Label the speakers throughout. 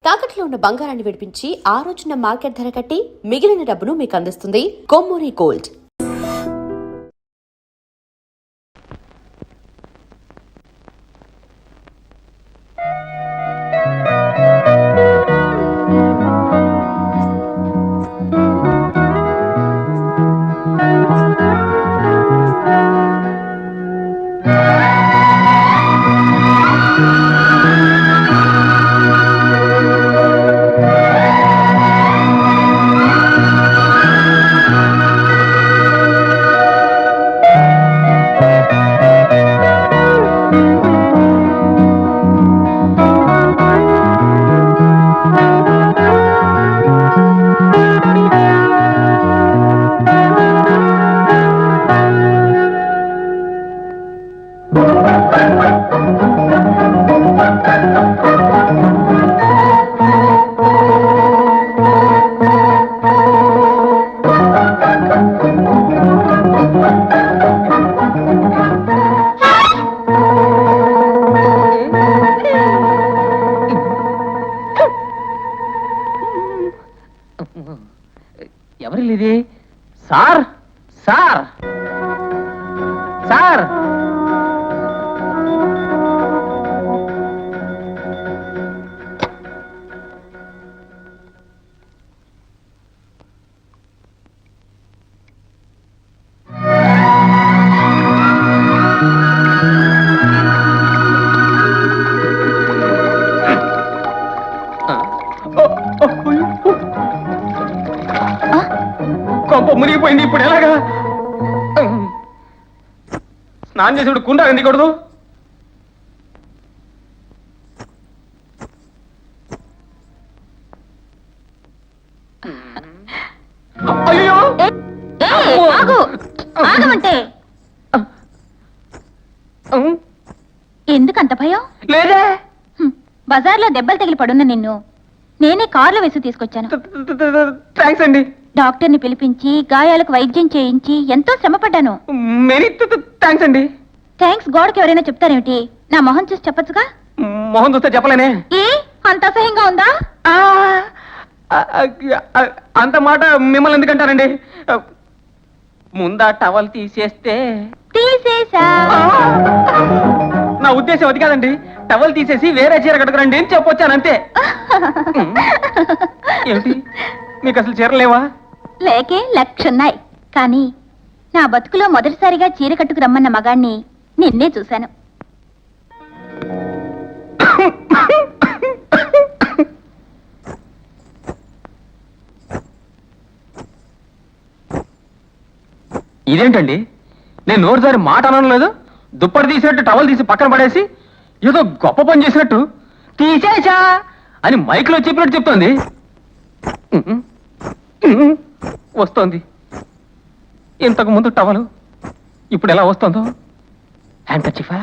Speaker 1: తాకట్లో ఉన్న బంగారాన్ని విడిపించి ఆ రోజున మార్కెట్ ధర కట్టి మిగిలిన డబ్బును మీకు అందిస్తుంది కొమ్మూరి గోల్డ్.
Speaker 2: ఎవరిది? సార్ సార్ సార్ కొంప మునిగిపోయింది. ఇప్పుడు ఎలాగా? స్నానం చేసి కుండ ఎందుకూడదు? అయ్యో
Speaker 3: ఎందుకంత భయం?
Speaker 2: లేదే.
Speaker 3: బజార్లో దెబ్బలు తగిలి పడున్న నిన్ను నేనే కార్లో వేసి తీసుకొచ్చాను.
Speaker 2: థ్యాంక్స్ అండి.
Speaker 3: డాక్టర్ని పిలిపించి గాయాలకు వైద్యం చేయించి ఎంతో శ్రమపడ్డాను.
Speaker 2: మెనీ థ్యాంక్స్ అండి.
Speaker 3: థ్యాంక్స్ గోడకి ఎవరైనా చెప్తారేమిటి? నా మొహం చూసి చెప్పొచ్చుగా.
Speaker 2: మొహం చూస్తే చెప్పలేనే.
Speaker 3: ఏ అంత అసహ్యంగా ఉందా?
Speaker 2: అంత మాట మిమ్మల్ని ఎందుకంటారండి? ముందా టవల్ తీసేస్తే.
Speaker 3: తీసేసా.
Speaker 2: నా ఉద్దేశం అది కాదండి. టవల్ తీసేసి వేరే చీర కట్టుకురండి అని చెప్పొచ్చానంతే. ఏమిటి మీకు అసలు చీరలేవా?
Speaker 3: లేకే లక్షన్నాయి. కానీ నా బతుకులో మొదటిసారిగా చీర కట్టుకు రమ్మన్న మగాణ్ణి నిన్నే చూశాను.
Speaker 2: ఇదేంటండి? నేను నోరుసారి మాట అనడం లేదు. దుప్పటి తీసినట్టు టవల్ తీసి పక్కన పడేసి ఏదో గొప్ప పని చేసినట్టు తీసేసా అని మైక్లో చెప్పినట్టు చెప్తోంది. వస్తోంది. ఇంతకు ముందు టవలు, ఇప్పుడు ఎలా వస్తుందో. హ్యాండ్ కర్చీఫా?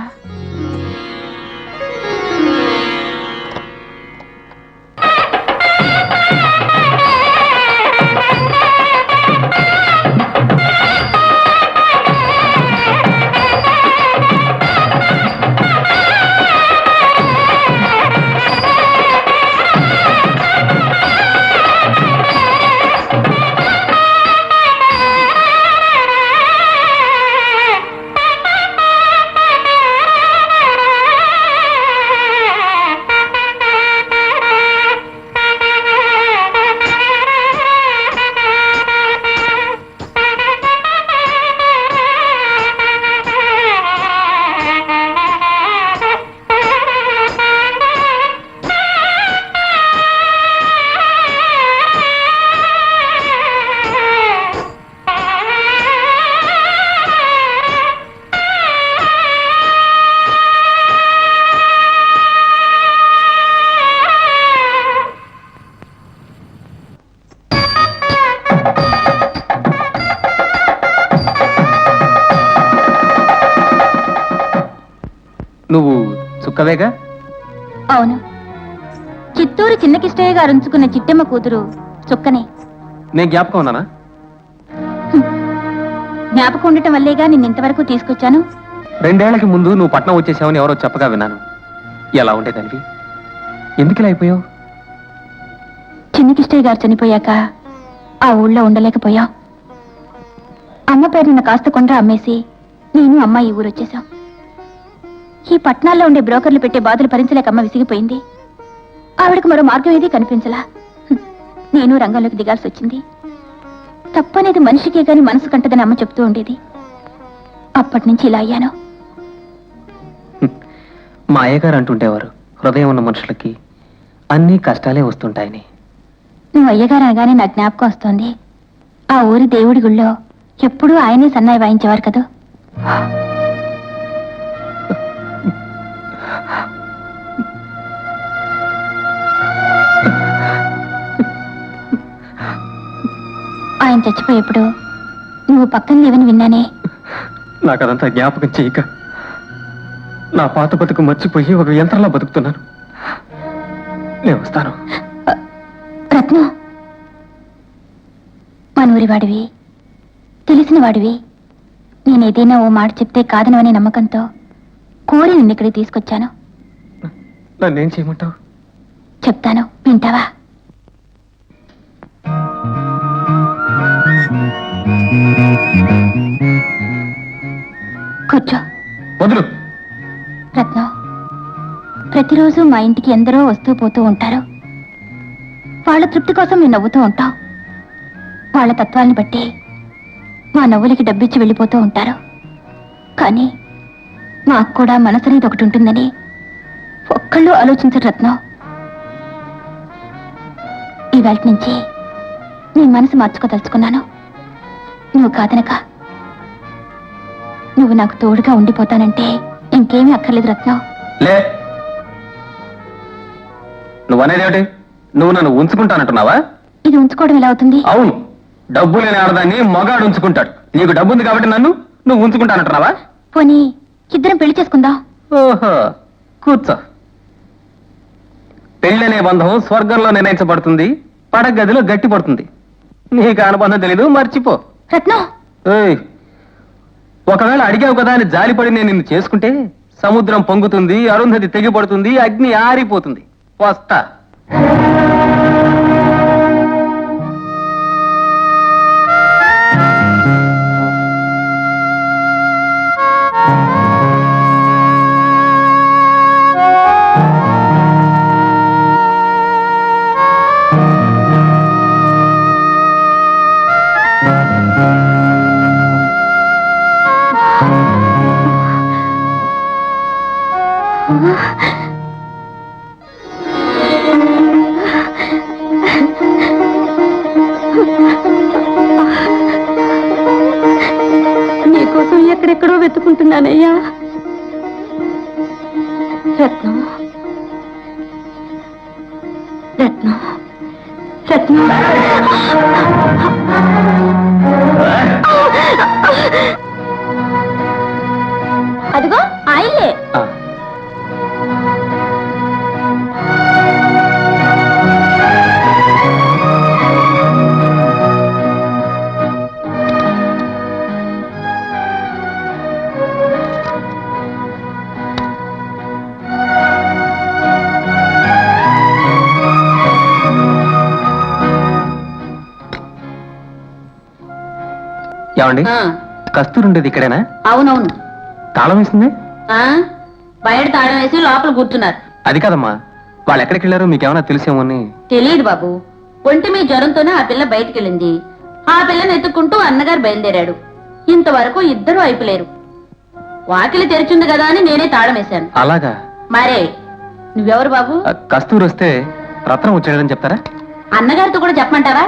Speaker 2: నువ్వు చుక్కవేగా?
Speaker 3: అవును. చిత్తూరు చిన్నకిష్టయ్య గారు ఉంచుకున్న చిట్టెమ్మ కూతురు చుక్కనే.
Speaker 2: నేను జ్ఞాపకం ఉన్నానా?
Speaker 3: జ్ఞాపకం ఉండటం వల్లేగా నిన్ను ఇంతవరకు తీసుకొచ్చాను.
Speaker 2: 2 ఏళ్లకి ముందు నువ్వు పట్నం వచ్చేసావని ఎవరో చెప్పగా విన్నాను. ఎలా ఉండేదానివి? ఎందుకు ఇలా అయిపోయావు?
Speaker 3: చిన్నకిష్టయ్య గారు చనిపోయాక ఆ ఊళ్ళో ఉండలేకపోయాం. అమ్మ పేరున్న కాస్త కొండ అమ్మేసి నేను అమ్మ ఈ ఊరు వచ్చేసాం. ఈ పట్టణాల్లో ఉండే బ్రోకర్లు పెట్టే బాధలు భరించలేక అమ్మ విసిగిపోయింది. ఆవిడకు మరో మార్గం ఏదీ కనిపించలా. నేను రంగంలోకి దిగాల్సి వచ్చింది. తప్పనేది మనిషికే గాని మనసు కంటదని అమ్మ చెప్తూ ఉండేది. అప్పటి నుంచి ఇలా అయ్యాను.
Speaker 2: మా అయ్యగారు అంటుండేవారు, హృదయం ఉన్న మనుషులకి అన్ని కష్టాలే వస్తుంటాయని.
Speaker 3: నువ్వు అయ్యగారు అనగానే నా జ్ఞాపకం వస్తోంది. ఆ ఊరి దేవుడి గుళ్ళో ఎప్పుడూ ఆయనే సన్నాయి వాయించేవారు కదా. ఆయన చచ్చిపోయేప్పుడు నువ్వు పక్కన లేవని విన్నానే.
Speaker 2: నాకు అదంతా జ్ఞాపకం చేయక నా పాత బతుకు మర్చిపోయి ఒక యంత్రంలో బతుకుతున్నాను. నేను వస్తాను.
Speaker 3: రత్నం, మనూరి వాడివి, తెలిసిన వాడివి. నేనేదైనా ఓ మాట చెప్తే కాదనవనే నమ్మకంతో కోరి నిన్ను ఇక్కడికి తీసుకొచ్చాను.
Speaker 2: నన్నేం చేయమంటావు?
Speaker 3: చెప్తాను, వింటావా? కూర్చో.
Speaker 2: వదులు.
Speaker 3: రత్నం, ప్రతిరోజు మా ఇంటికి ఎందరో వస్తూ పోతూ ఉంటారు. వాళ్ళ తృప్తి కోసం మేము నవ్వుతూ ఉంటాం. వాళ్ళ తత్వాన్ని బట్టి మా నవ్వులకి డబ్బిచ్చి వెళ్ళిపోతూ ఉంటారు. కానీ మాకు కూడా మనసు అనేది ఒకటి ఉంటుందని ఒక్కళ్ళు ఆలోచించరు రత్నం. ఈవేళ నుంచి నీ మనసు మార్చుకోదలుచుకున్నాను. నువ్వు కాదనక నువ్వు నాకు తోడుగా ఉండిపోతానంటే ఇంకేమీ అక్కర్లేదు రత్నం.
Speaker 2: లే, నువ్వనేదేమిటి? నువ్వు నన్ను ఉంచుకుంటానంటున్నావా?
Speaker 3: ఇది ఉంచుకోవడం ఎలా అవుతుంది?
Speaker 2: అవును, డబ్బు లేని ఆడదాన్ని మగాడు ఉంచుకుంటాడు. నీకు డబ్బు ఉంది కాబట్టి నువ్వు ఉంచుకుంటానంటున్నావా?
Speaker 3: పోనీ ఇద్దరం పెళ్లి చేసుకుందాం.
Speaker 2: ఓహో, కూర్చో. పెళ్ళనే బంధం స్వర్గంలో నిర్ణయించబడుతుంది, పడగదిలో గట్టి పడుతుంది. నీకు అనుబంధం తెలీదు, మర్చిపో.
Speaker 3: రత్నం,
Speaker 2: ఏయ్, ఒకవేళ అడిగావు కదా అని జాలిపడి నేను నిన్ను చేసుకుంటే సముద్రం పొంగుతుంది, అరుంధతి తెగిపడుతుంది, అగ్ని ఆరిపోతుంది. వస్తా.
Speaker 3: నీకోసం ఎక్కడెక్కడో వెతుకుంటున్నానయ్యా. రత్నం, రత్నం, రత్నం. అదిగో ఆయనే.
Speaker 2: ఏమండి, కస్తూరి ఉండేది ఇక్కడేనా?
Speaker 4: అవునవును.
Speaker 2: తాళం వేసింది?
Speaker 4: బయట తాళం వేసి లోపల కూర్చున్నారు.
Speaker 2: అది కాదమ్మా, వాళ్ళు ఎక్కడికి వెళ్ళారో మీకేమైనా తెలిసేమో అని.
Speaker 4: తెలియదు బాబు, ఒంటి మీ జ్వరంతోనే ఆ పిల్ల బయటికి వెళ్ళింది. ఆ పిల్లని ఎత్తుక్కుంటూ అన్నగారు బయలుదేరాడు. ఇంతవరకు ఇద్దరు అయిపోలేరు. వాకిలి తెరిచింది కదా అని నేనే తాళం వేశాను.
Speaker 2: అలాగా?
Speaker 4: మరే నువ్వెవరు బాబు?
Speaker 2: కస్తూరి వస్తే రత్నం వచ్చాడని చెప్తారా?
Speaker 4: అన్నగారితో కూడా చెప్పమంటావా?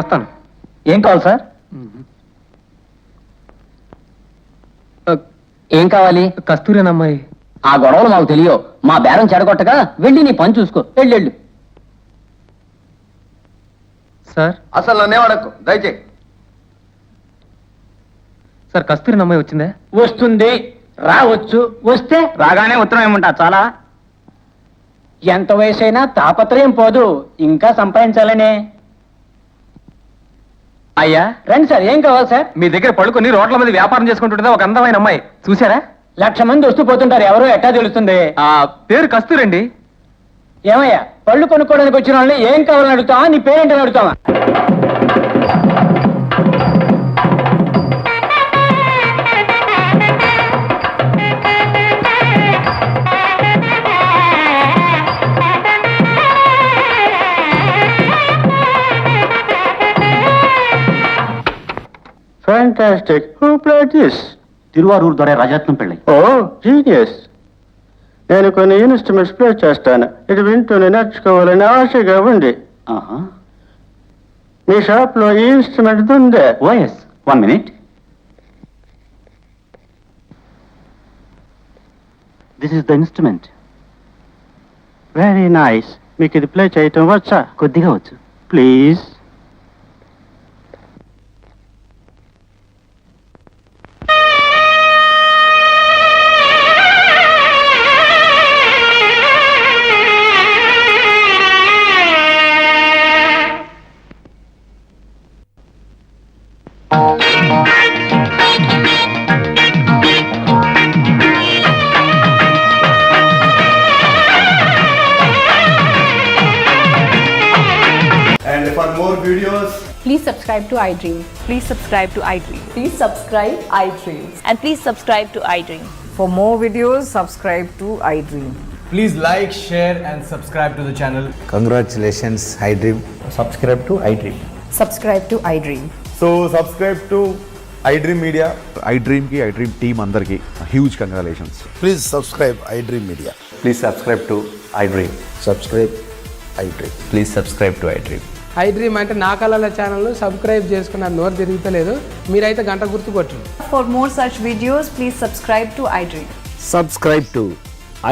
Speaker 2: వస్తాను. ఏం కావాలి సార్?
Speaker 5: ఏం కావాలి?
Speaker 2: కస్తూరేనమ్మాయి.
Speaker 5: ఆ గొడవలు మాకు తెలియవు. మా బేరం చెడగొట్టగా వెళ్ళి నీ పని చూసుకో. వెళ్ళు.
Speaker 2: సార్,
Speaker 6: అసలు నన్నేమడకు దయచేయి.
Speaker 2: సార్, కస్తూరినమ్మాయి వచ్చిందే?
Speaker 5: వస్తుంది, రావచ్చు. వస్తే
Speaker 2: రాగానే ఉత్తరం ఏమంటా చాలా.
Speaker 5: ఎంత వయసైనా తాపత్రయం పోదు, ఇంకా సంపాదించాలనే.
Speaker 2: అయ్యా
Speaker 5: రండి సార్, ఏం కావాలి సార్?
Speaker 2: మీ దగ్గర పడుకొని రోడ్ల మీద వ్యాపారం చేసుకుంటుంటే ఒక అందమైన అమ్మాయి చూసారా?
Speaker 5: 1,00,000 మంది వస్తూ పోతుంటారు, ఎవరో ఎట్టా తెలుస్తుంది?
Speaker 2: ఆ పేరు కస్తూరండి.
Speaker 5: ఏమయ్యా పళ్ళు కొనుక్కోవడానికి వచ్చిన వాళ్ళని ఏం కావాలని అడుగుతావా నీ పేరేంటని అడుగుతావా
Speaker 6: Fantastic. Who played this?
Speaker 2: Tiruvarur దొర రాజరత్నం పెళ్ళి
Speaker 6: Oh, genius. నేను కొన్ని ఇన్స్ట్రుమెంట్స్ ప్లే చేస్తాను. ఇది వింటూనే నేర్చుకోవాలని ఆశగా ఉంది. మీ షాప్ లో ఈ ఇన్స్ట్రుమెంట్ ఉందే?
Speaker 2: OS 1 minute. This is the instrument.
Speaker 6: Very nice. మీకు ఇది ప్లే చేయటం వచ్చా?
Speaker 2: కొద్దిగా వచ్చు.
Speaker 6: Please.
Speaker 7: And for more videos,
Speaker 8: Please subscribe to iDream.
Speaker 9: Please subscribe to iDream.
Speaker 8: Please subscribe iDream.
Speaker 9: And please subscribe to iDream.
Speaker 8: For more videos, subscribe to iDream.
Speaker 7: please like, share, and subscribe to the channel.
Speaker 10: Congratulations, iDream.
Speaker 7: Subscribe to iDream.
Speaker 8: Subscribe to iDream.
Speaker 7: So subscribe to iDream Media.
Speaker 10: iDream ki iDream team andarki huge congratulations.
Speaker 11: Please subscribe iDream Media.
Speaker 10: Please subscribe to iDream.
Speaker 11: Subscribe iDream.
Speaker 10: Please subscribe to iDream.
Speaker 8: iDream అంటే నా కళల channel subscribe చేసుకున్న నోరు తిరుగుతలేదు మీరైతే గంట గుర్తు కొట్టండి.
Speaker 9: For more such videos, please subscribe to iDream.
Speaker 10: Subscribe to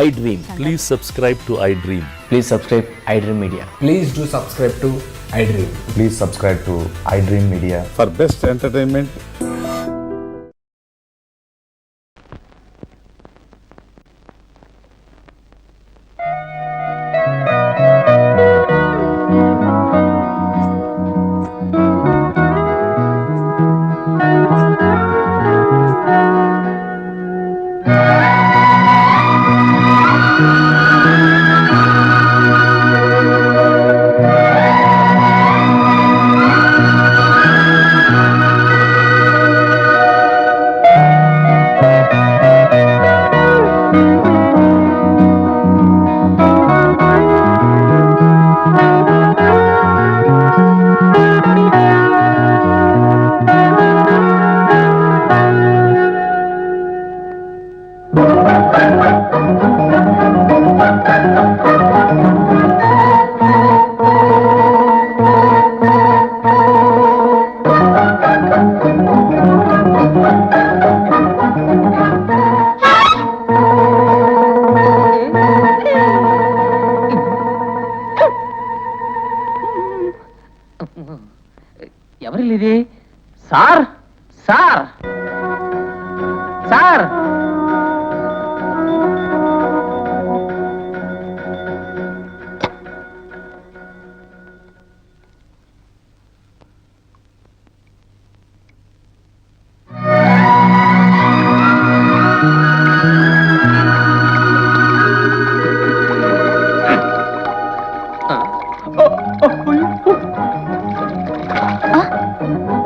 Speaker 10: iDream.
Speaker 11: Please subscribe to iDream.
Speaker 5: Please subscribe iDream Media.
Speaker 7: Please do subscribe to iDream.
Speaker 10: Please subscribe to iDream Media.
Speaker 11: For best entertainment.
Speaker 2: ఎవరి ఇది? Sir sir sir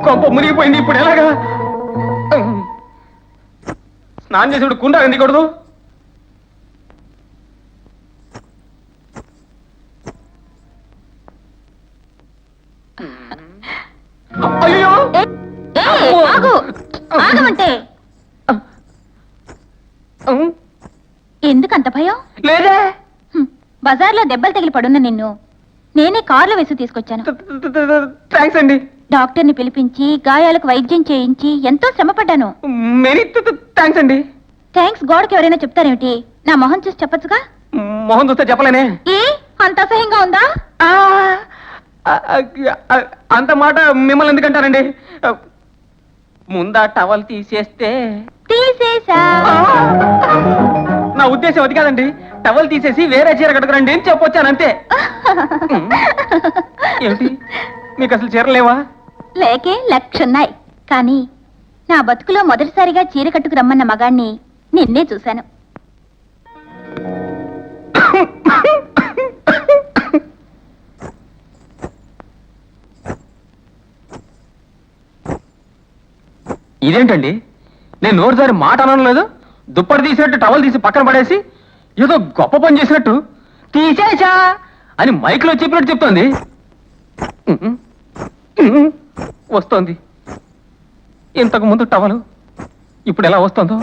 Speaker 2: కొంప మునిగిపోయింది. ఇప్పుడు ఎలాగా? స్నానం చేసి కుండ ఎందుకూడదు? అయ్యో
Speaker 3: ఆగమంటే ఎందుకంత భయం?
Speaker 2: లేదే.
Speaker 3: బజార్లో దెబ్బలు తగిలి పడున్న నిన్ను నేనే కార్లో వేసి తీసుకొచ్చాను.
Speaker 2: థ్యాంక్స్ అండి.
Speaker 3: డాక్టర్ని పిలిపించి గాయాలకు వైద్యం చేయించి ఎంతో శ్రమపడ్డాను.
Speaker 2: మెనీ థ్యాంక్స్ అండి.
Speaker 3: థ్యాంక్స్ గోడకి ఎవరైనా చెప్తారేమిటి? నా మొహం చూసి చెప్పొచ్చుగా.
Speaker 2: మొహం చూస్తే చెప్పలేనే.
Speaker 3: ఏ అంత అసహ్యంగా ఉందా?
Speaker 2: అంత మాట మిమ్మల్ని ఎందుకంటారండి? ముందా టవల్ తీసేస్తే.
Speaker 3: తీసేసా.
Speaker 2: నా ఉద్దేశం అది కాదండి. టవల్ తీసేసి వేరే చీర కట్టుకురండి అని చెప్పొచ్చానంతే. ఏమిటి మీకు అసలు చీరలేవా?
Speaker 3: లేకే లక్షన్నాయి. కానీ నా బతుకులో మొదటిసారిగా చీర కట్టుకు రమ్మన్న మగాణ్ణి నిన్నే చూశాను.
Speaker 2: ఇదేంటండి, నేను నోరు జారి మాట అనలేదు, దుప్పటి తీసినట్టు టవల్ తీసి పక్కన పడేసి ఏదో గొప్ప పని చేసినట్టు తీసేసా అని మైక్లో చెప్పినట్టు చెప్తోంది. వస్తోంది. ఇంతకు ముందు టవలు, ఇప్పుడు ఎలా వస్తుందో.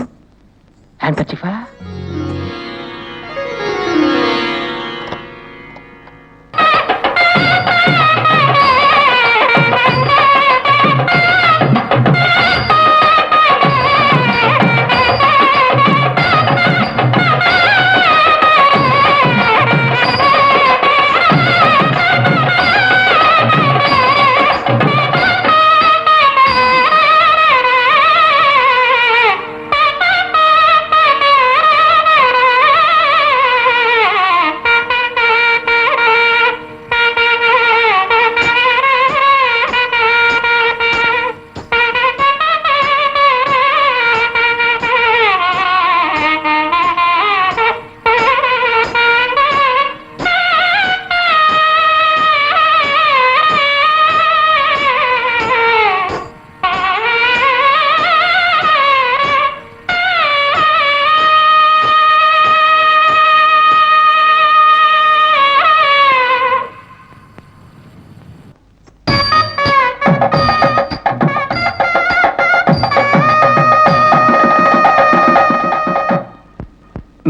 Speaker 2: హ్యాండ్కర్చీఫా?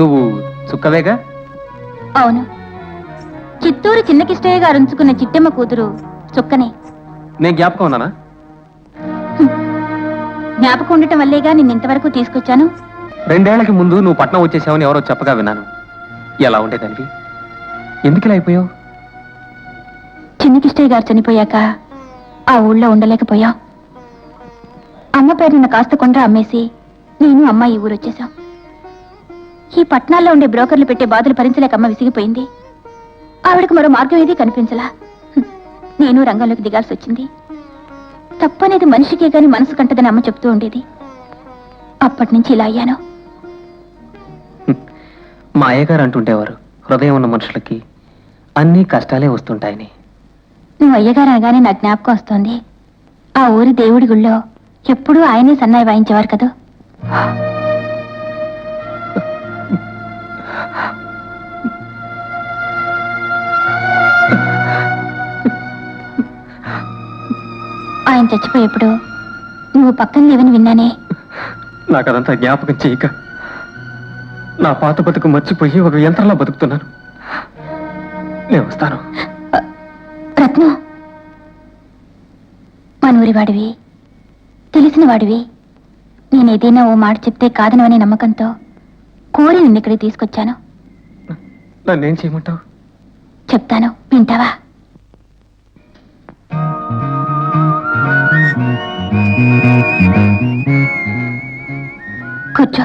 Speaker 2: నువ్వు చుక్కవేగా?
Speaker 3: అవును, చిత్తూరు చిన్న కిష్టయ్య గారు ఉంచుకున్న చిట్టమ్మ కూతురు చుక్కనే.
Speaker 2: నేను జ్ఞాపకం ఉన్నానా?
Speaker 3: జ్ఞాపకం ఉండటం వల్లేగా నిన్ను ఇంతవరకు తీసుకొచ్చాను.
Speaker 2: 2 ఏళ్లకి ముందు నువ్వు పట్నం వచ్చేసావని ఎవరో చెప్పగా విన్నాను. ఎలా ఉండేదానివి? ఎందుకు ఇలా అయిపోయావు?
Speaker 3: చిన్న కిష్టయ్య గారు చనిపోయాక ఆ ఊళ్ళో ఉండలేకపోయాం. అమ్మ పేరున్న కాస్త కొండ్ర అమ్మేసి నేను అమ్మ ఈ ఊరు వచ్చేసాం. ఈ పట్నాల్లో ఉండే బ్రోకర్లు పెట్టే బాధలు భరించలేక అమ్మ విసిగిపోయింది. ఆవిడకు మరో మార్గం ఏదీ కనిపించలా. నేను రంగంలోకి దిగాల్సి వచ్చింది. తప్పనేది మనిషికే గాని మనసు కంటదని అమ్మ చెప్తూ ఉండేది. అప్పటి నుంచి ఇలా అయ్యాను.
Speaker 2: మా అయ్యగారు అంటుండేవారు, హృదయం ఉన్న మనుషులకి అన్ని కష్టాలే వస్తుంటాయని.
Speaker 3: నువ్వు అయ్యగారు అనగానే నా జ్ఞాపకం వస్తోంది. ఆ ఊరి దేవుడి గుళ్ళో ఎప్పుడూ ఆయనే సన్నాయి వాయించేవారు కదా. ఆయన చచ్చిపోయేప్పుడు నువ్వు పక్కన లేవని విన్నానే.
Speaker 2: నాకు అదంతా జ్ఞాపకం చేయక నా పాత బతుకు మర్చిపోయి ఒక యంత్రంలో బతుకుతున్నాను. నేను వస్తాను.
Speaker 3: రత్నం, మనూరి వాడివి, తెలిసిన వాడివి. నేనేదైనా ఓ మాట చెప్తే కాదనవనే నమ్మకంతో కోరి నిన్ను ఇక్కడికి తీసుకొచ్చాను.
Speaker 2: నన్నేం చేయమంటావు?
Speaker 3: చెప్తాను, వింటావా? కూర్చో.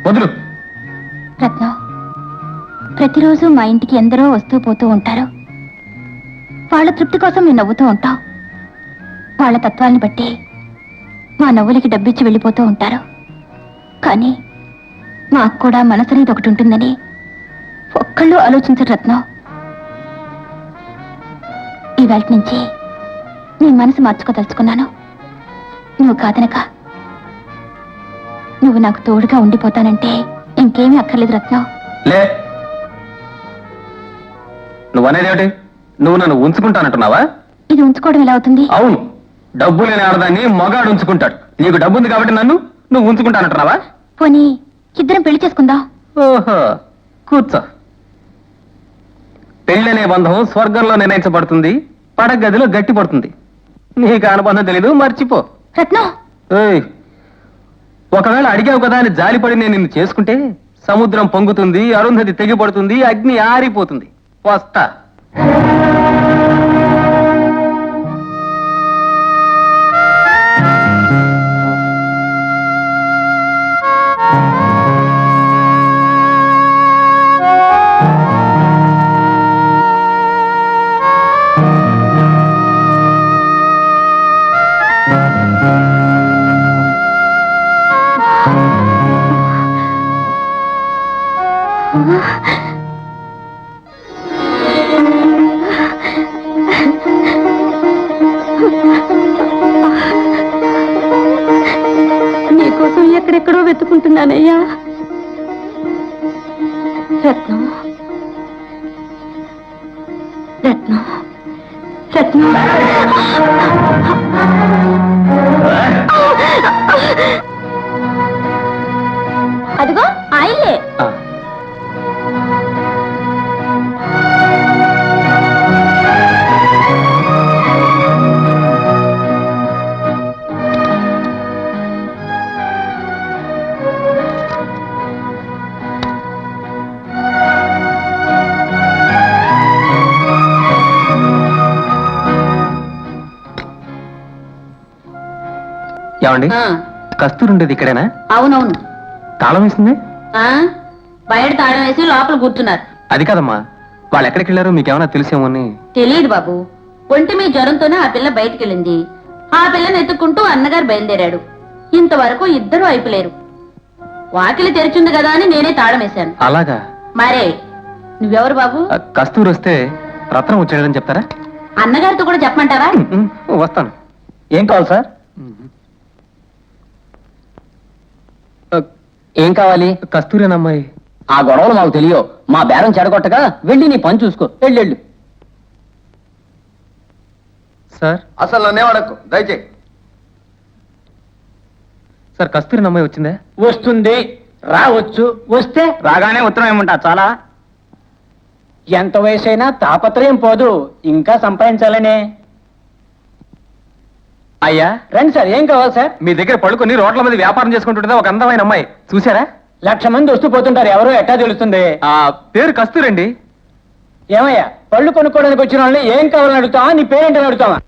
Speaker 2: వదులు.
Speaker 3: రత్నం, ప్రతిరోజు మా ఇంటికి ఎందరో వస్తూ పోతూ ఉంటారు. వాళ్ళ తృప్తి కోసం మేము నవ్వుతూ ఉంటాం. వాళ్ళ తత్వాన్ని బట్టి మా నవ్వులకి డబ్బిచ్చి వెళ్ళిపోతూ ఉంటారు. కానీ మాకు కూడా మనసనేది ఒకటి ఉంటుందని ఒక్కళ్ళు ఆలోచించరు రత్నం. ఈవేళ నుంచి నీ మనసు మార్చుకోదలుచుకున్నాను. నువ్వు కాదనక నువ్వు నాకు తోడుగా ఉండిపోతానంటే ఇంకేమీ అక్కర్లేదు రత్నం.
Speaker 2: లే, నువ్వనేదేమిటి? నువ్వు నన్ను ఉంచుకుంటానంటున్నావా?
Speaker 3: ఇది ఉంచుకోవడం ఎలా అవుతుంది?
Speaker 2: అవును, డబ్బు లేని ఆడదాన్ని మగాడు ఉంచుకుంటాడు. నీకు డబ్బు ఉంది కాబట్టి నువ్వు ఉంచుకుంటానంటున్నావా?
Speaker 3: పోనీ ఇద్దరం పెళ్లి చేసుకుందాం.
Speaker 2: ఓహో, కూర్చో. పెళ్ళనే బంధం స్వర్గంలో నిర్ణయించబడుతుంది, పడగదిలో గట్టి పడుతుంది. నీకు అనుబంధం తెలీదు, మర్చిపో.
Speaker 3: రత్నం,
Speaker 2: ఏయ్, ఒకవేళ అడిగావు కదా అని జాలిపడి నేను నిన్ను చేసుకుంటే సముద్రం పొంగుతుంది, అరుంధతి తెగిపడుతుంది, అగ్ని ఆరిపోతుంది. వస్తా.
Speaker 3: ఎక్కడెక్కడో వెతుకుంటున్నానయ్యా. రత్నం రత్నం రత్నం అదిగో ఆయలే.
Speaker 2: ఏమండి
Speaker 4: ఆ,
Speaker 2: కస్తూరి ఉండేది ఇక్కడేనా?
Speaker 4: అవునవును.
Speaker 2: తాళం వేసింది?
Speaker 4: ఆ, బయట తాళం వేసి లోపల కూర్చున్నారు.
Speaker 2: అది కాదమ్మా, వాళ్ళు ఎక్కడికి వెళ్ళారో మీకేమైనా తెలిసేమో అని.
Speaker 4: తెలియదు బాబు. ఒంటి మీ జ్వరంతోనే ఆ పిల్ల బయటికి వెళ్ళింది. ఆ పిల్లని ఎత్తుకుంటూ అన్నగారు బయలుదేరాడు. ఇంతవరకు ఇద్దరు అయిపోలేరు. వాకిలి తెరిచింది కదా అని నేనే తాళం వేశాను.
Speaker 2: అలాగా?
Speaker 4: మరే నువ్వెవరు బాబు?
Speaker 2: కస్తూరి వస్తే రత్నం వచ్చాడని చెప్తారా?
Speaker 4: అన్నగారితో కూడా చెప్పమంటావా?
Speaker 2: వస్తాను.
Speaker 5: ఏం కావాలి సార్? ఏం కావాలి?
Speaker 2: కస్తూరి అని అమ్మాయి.
Speaker 5: ఆ గొడవలు మాకు తెలియవు. మా బేరం చెడగొట్టగా వెళ్ళి నీ పని చూసుకో. వెళ్ళు.
Speaker 2: సార్
Speaker 11: అసలు నన్నే అడక్కు దయచేయి.
Speaker 2: సార్ కస్తూరి అమ్మాయి వచ్చిందే?
Speaker 5: వస్తుంది, రావచ్చు. వస్తే
Speaker 2: రాగానే ఉత్తరం ఏమంటా చాలా.
Speaker 5: ఎంత వయసైనా తాపత్రయం పోదు, ఇంకా సంపాదించాలనే.
Speaker 2: అయ్యా
Speaker 5: రండి సార్, ఏం కావాలి సార్?
Speaker 2: మీ దగ్గర పడుకొని రోడ్ల మీద వ్యాపారం చేసుకుంటుంటే ఒక అందమైన అమ్మాయి చూసారా?
Speaker 5: 1,00,000 మంది వస్తూ పోతుంటారు, ఎవరో ఎట్టా తెలుస్తుంది?
Speaker 2: ఆ పేరు కస్తూరి అండి.
Speaker 5: ఏమయ్యా, పళ్ళు కొనుక్కోవడానికి వచ్చిన వాళ్ళని ఏం కావాలని అడుగుతావా, నీ పేరేంటని అడుగుతావా?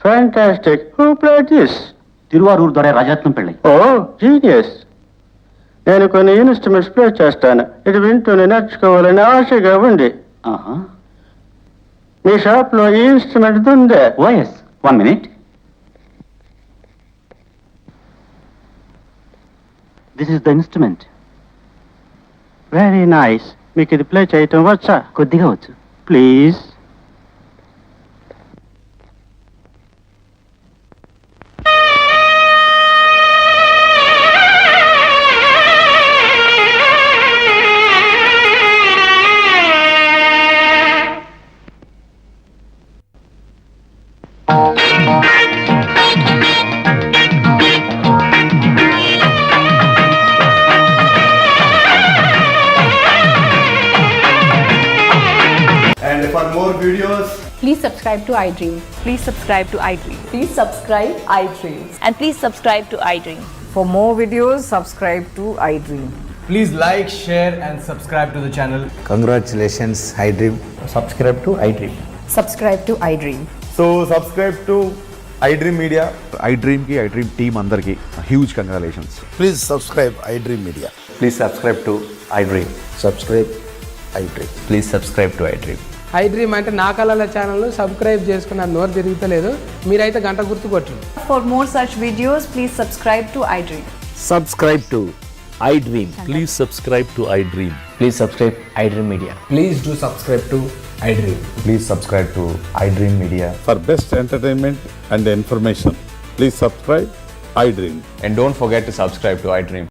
Speaker 6: Fantastic. Who played this?
Speaker 5: Tiruvarur దొర రాజరత్నం పెళ్ళి.
Speaker 6: Oh, genius. నేను కొన్ని ఇన్స్ట్రుమెంట్స్ ప్లే చేస్తాను. ఇది వింటూనే నేర్చుకోవాలని ఆశగా ఉంది. మీ షాప్ లో ఈ ఇన్స్ట్రుమెంట్ ఉందే?
Speaker 5: OS, 1 minute. This is the instrument.
Speaker 6: Very nice. మీకు ఇది ప్లే చేయటం వచ్చా?
Speaker 5: కొద్దిగా వచ్చు.
Speaker 6: Please.
Speaker 7: And for more videos,
Speaker 9: Please subscribe to iDream. Please subscribe to iDream. Please subscribe iDream. And please subscribe to iDream.
Speaker 12: For more videos, subscribe to iDream.
Speaker 7: please like, share, and subscribe to the channel.
Speaker 11: Congratulations, iDream.
Speaker 7: Subscribe to iDream.
Speaker 12: Subscribe to iDream.
Speaker 7: So subscribe to iDream Media.
Speaker 10: iDream కి iDream team అందరికి huge congratulations.
Speaker 11: Please subscribe iDream Media.
Speaker 7: Please subscribe to iDream.
Speaker 11: Subscribe iDream.
Speaker 7: Please subscribe to iDream.
Speaker 8: iDream అంటే నా కళల ఛానల్ను subscribe చేసుకున్న నోరు తిరుగుతలేదు. మీరైతే గంట గుర్తు కొట్టండి.
Speaker 9: For more such videos, please subscribe to iDream.
Speaker 11: Subscribe to iDream. Please subscribe to iDream.
Speaker 5: Please subscribe iDream Media.
Speaker 7: Please do subscribe to iDream. Please subscribe to iDream Media.
Speaker 11: For best entertainment and information, please subscribe iDream.
Speaker 7: And don't forget to subscribe to iDream.